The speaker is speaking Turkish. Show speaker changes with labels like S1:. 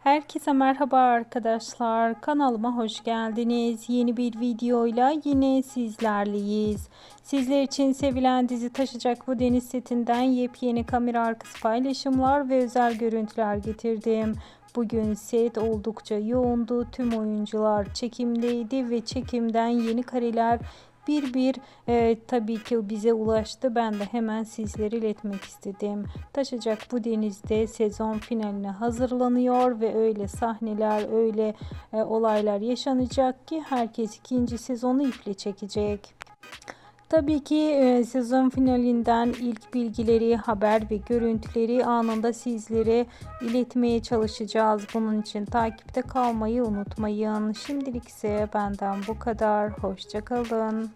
S1: Herkese merhaba arkadaşlar. Kanalıma hoş geldiniz. Yeni bir videoyla yine sizlerleyiz. Sizler için sevilen dizi Taşacak Bu Deniz setinden yepyeni kamera arkası paylaşımlar ve özel görüntüler getirdim. Bugün set oldukça yoğundu. Tüm oyuncular çekimdeydi ve çekimden yeni kareler tabii ki bize ulaştı. Ben de hemen sizlere iletmek istedim. Taşacak Bu Deniz'de sezon finaline hazırlanıyor ve öyle sahneler, öyle olaylar yaşanacak ki herkes ikinci sezonu iple çekecek. Tabii ki sezon finalinden ilk bilgileri, haber ve görüntüleri anında sizlere iletmeye çalışacağız. Bunun için takipte kalmayı unutmayın. Şimdilik ise benden bu kadar. Hoşça kalın.